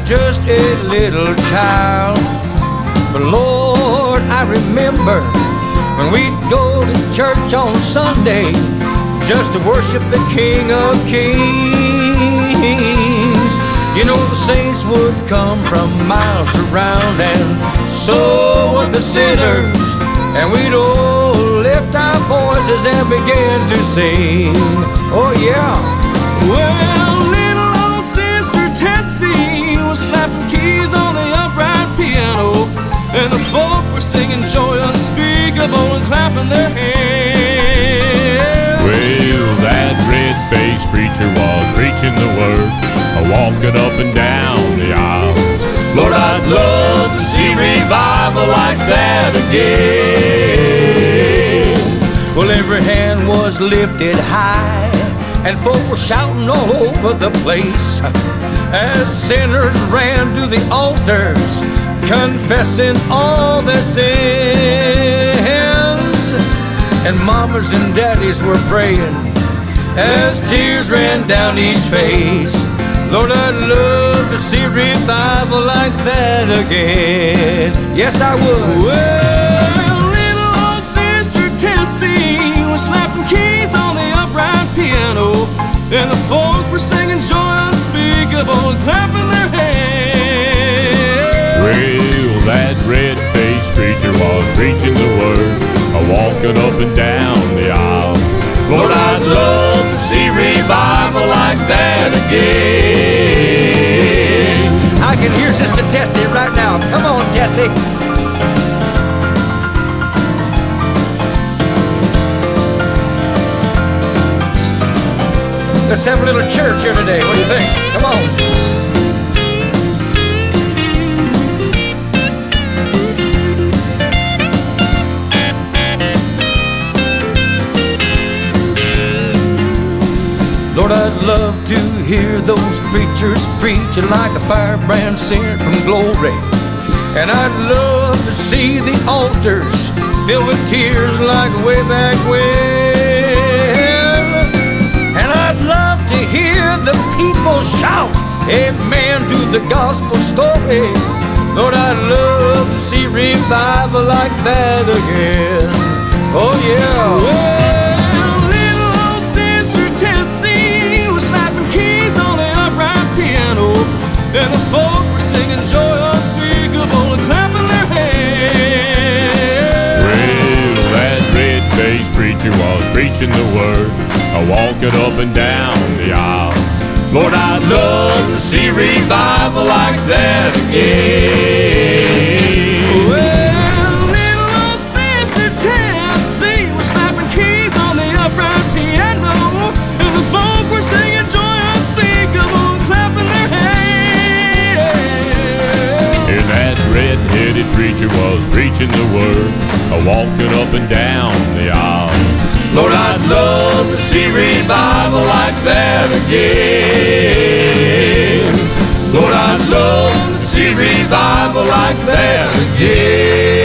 just a little child. But Lord, I remember when we'd go to church on Sunday just to worship the King of Kings. You know, the saints would come from miles around, and so would the sinners, and we'd all lift our voices and begin to sing. Oh yeah. Well, little old Sister Tessie was slapping keys on the upright piano, and the folk were singing joy unspeakable and clapping their hands. Well, that red-faced preacher was preaching the word, walking up and down the aisles. Lord, I'd love to see revival like that again. Well, every hand was lifted high, and folk were shouting all over the place as sinners ran to the altars, confessing all their sins. And mamas and daddies were praying as tears ran down each face. Lord, I'd love to see revival like that again. Yes, I would. Well, little old Sister Tessie was slapping keys on the upright piano, and the folk were singing joy unspeakable and clapping their hands. Well, that red-faced preacher was preaching the word, walking up and down the aisle. Lord, I'd love to see revival like that again. I can hear Sister Tessie right now. Come on, Tessie. Let's have a little church here today. What do you think? Come on. Lord, I'd love to hear those preachers preaching like a firebrand sent from glory. And I'd love to see the altars filled with tears like way back when. And I'd love to hear the people shout amen to the gospel story. Lord, I'd love to see revival like that again. Oh yeah. Well, little old Sister Tessie was slapping keys on the upright piano, and the folk were singing joy unspeakable and clapping their hands. Well, that red-faced preacher was preaching the word, walking up and down the aisle. Lord, I'd love to see revival like that again. Well, little old Sister Tessie was slapping keys on the upright piano, and the folk were singing joy unspeakable and clapping their hands. And that red-headed preacher was preaching the word, walking up and down the aisle. Lord, I'd love to see revival like that again. Lord, I'd love to see revival like that again.